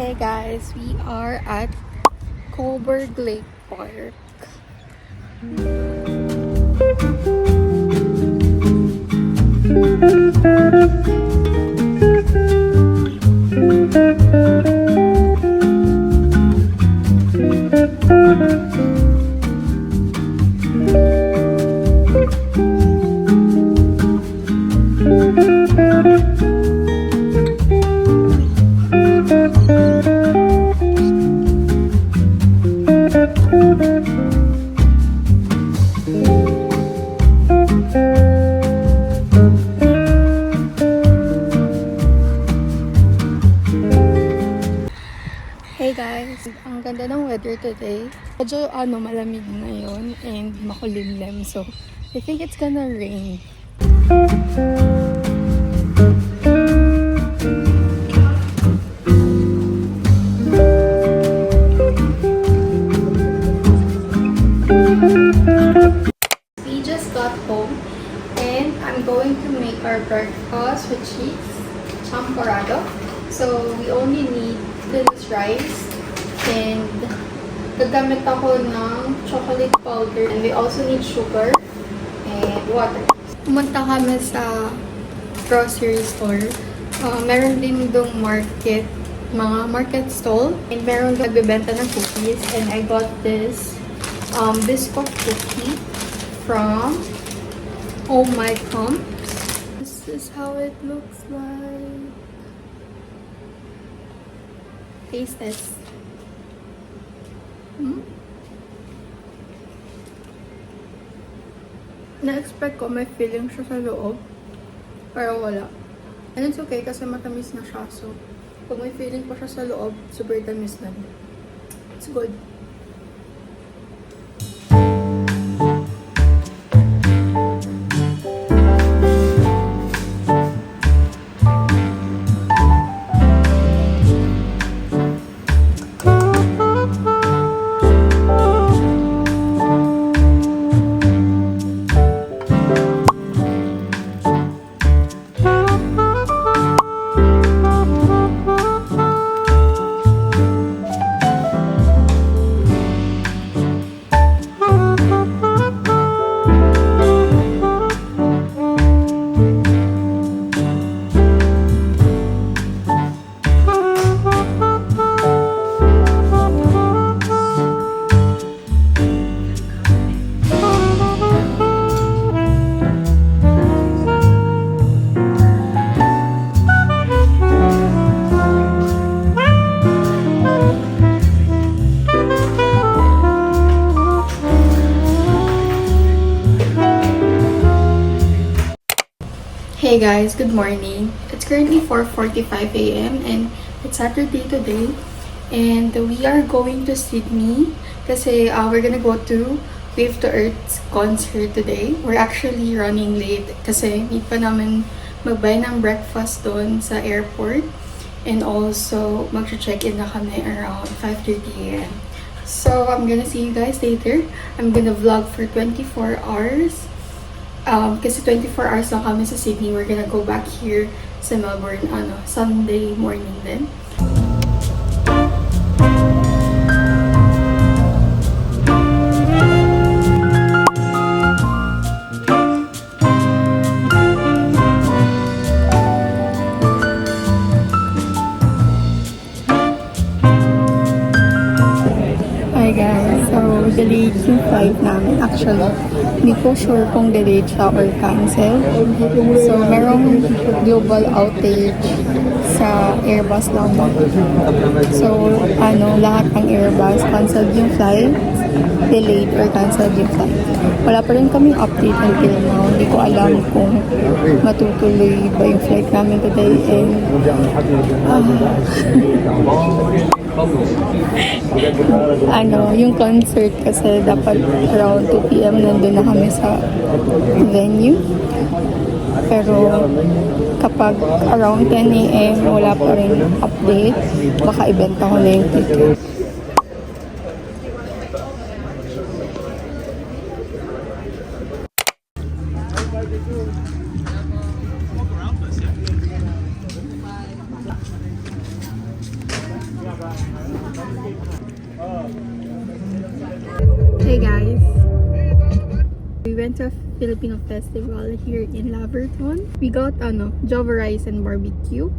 Hey guys, we are at Coburg Lake Park. Hey guys, ang ganda ng weather today. Medyo malamig ngayon and makulimlim. So, I think it's gonna rain. We just got home and I'm going to make our breakfast which is champorado. So, we only need this rice and gagamit ako ng chocolate powder and we also need sugar and water. Pumunta kami sa grocery store. Meron din dong mga market stall and meron nagbebenta ng cookies and I got this biscuit cookie from Oh My Pumps. This is how it looks like. Taste test. Na-expect ko may feeling siya sa loob. Pero wala. And it's okay kasi matamis na siya. So, kung may feeling pa siya sa loob, super tamis na. It's good. Hey guys, good morning. It's currently 4:45 a.m. and it's Saturday today. And we are going to Sydney kasi we're gonna go to Wave to Earth's concert today. We're actually running late kasi need pa namin mag-buy ng breakfast doon sa airport. And also, mag-check-in na kami around 5:30 a.m. So, I'm gonna see you guys later. I'm gonna vlog for 24 hours. Kasi 24 hours lang kami sa Sydney. We're gonna go back here sa Melbourne Sunday morning din. Hi guys, so delayed yung flight namin. Actually, hindi ko sure kung delayed siya or cancel. So, merong global outage sa Airbus lang. So, lahat ng Airbus canceled yung flight, delayed or canceled yung flight. Wala pa rin kaming update until now. Hindi ko alam kung matutuloy ba yung flight namin today. And yung concert kasi dapat around 2 p.m. nandun na kami sa venue. Pero kapag around 10 a.m. wala pa rin update, baka ibenta ko na yung ticket. went to a Filipino festival here in Laverton. We got Java rice and barbecue,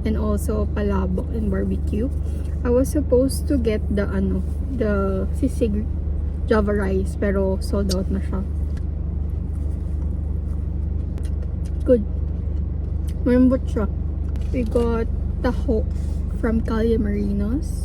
and also palabok and barbecue. I was supposed to get the sisig Java rice, pero sold out na siya. Good. Malambot siya. We got taho from Calle Marinos.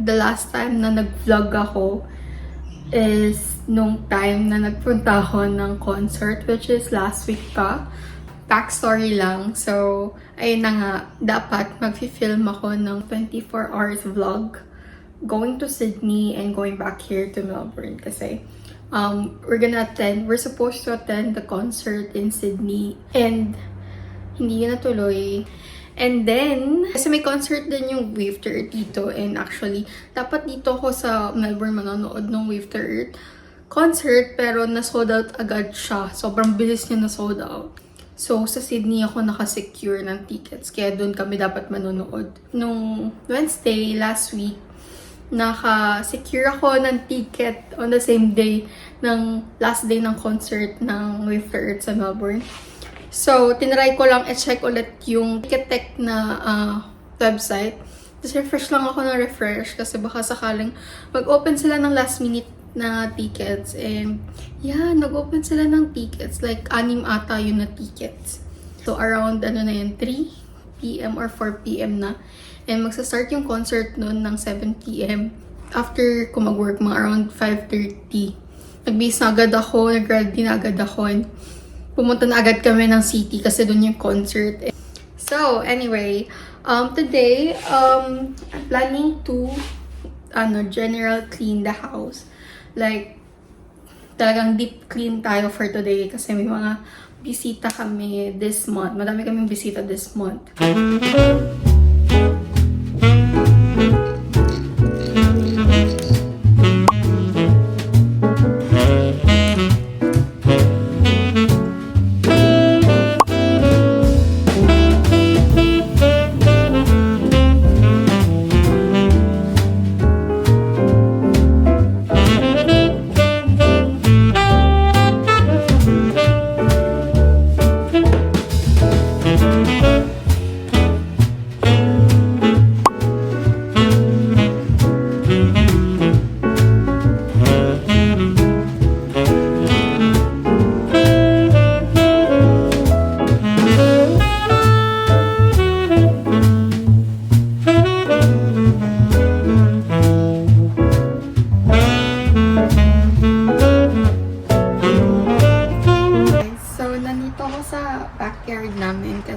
The last time na nag-vlog ako is nung time na nagpunta ako ng concert, which is last week pa. Backstory lang. So, ayun na nga, dapat mag-film ako ng 24 hours vlog going to Sydney and going back here to Melbourne kasi we're supposed to attend the concert in Sydney and hindi na natuloy. And then, kasi may concert din yung Wave to Earth dito. And actually, dapat dito ako sa Melbourne manonood ng Wave to Earth concert. Pero na-sold out agad siya. Sobrang bilis niya na-sold out. So, sa Sydney ako nakasecure ng tickets. Kaya doon kami dapat manonood. Nung Wednesday, last week, naka-secure ako ng ticket on the same day ng last day ng concert ng Wave to Earth sa Melbourne. So, tinry ko lang i-check ulit yung Ticketek na website. Tapos refresh lang ako ng refresh kasi baka sakaling mag-open sila ng last minute na tickets. And yeah, nag-open sila ng tickets. Like, 6 ata yun na tickets. So, around 3 p.m. or 4 p.m. na. And magsa-start yung concert noon ng 7 p.m. After ko mag-work, mga around 5:30. Nag-base na agad ako, nag-ready na agad ako. And pumunta na agad kami ng city kasi doon yung concert. So, anyway, today, I'm planning to general clean the house. Like, talagang deep clean tayo for today kasi may mga bisita kami this month. Madami kaming bisita this month.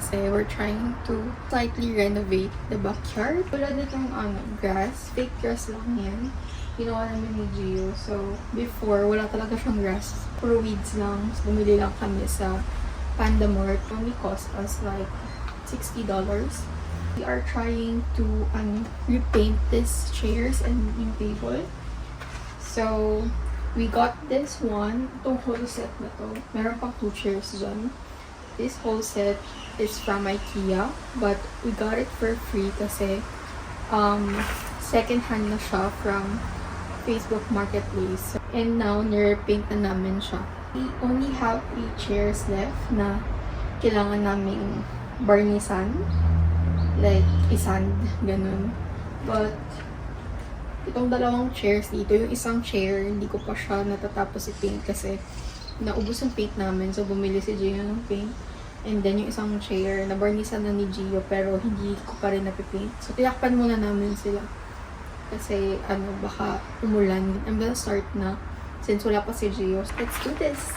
kasi we're trying to slightly renovate the backyard. Tulad nitong grass, fake grass lang yan. ginawa namin ni Gio. So, before, wala talaga siyang grass. Puro weeds lang. So, bumili lang kami sa Panda Mart. It only cost us like $60. We are trying to repaint these chairs and yung table. So, we got this one. Itong whole set na to. Meron pang 2 chairs dyan. This whole set is from IKEA. But we got it for free kasi second hand na siya from Facebook Marketplace. And now, nire-paint na namin siya. We only have 3 chairs left na kailangan naming barnisan. Like, isand, ganun. But, itong dalawang chairs dito, yung isang chair, hindi ko pa siya natatapos i-paint kasi naubos yung paint namin. So, bumili si Gio ng paint. And then, yung isang chair, nabarnisan na ni Gio pero hindi ko pa rin napipaint. So, tinakpan muna namin sila. Kasi, baka umulan. I'm gonna start na since wala pa si Gio. Let's do this!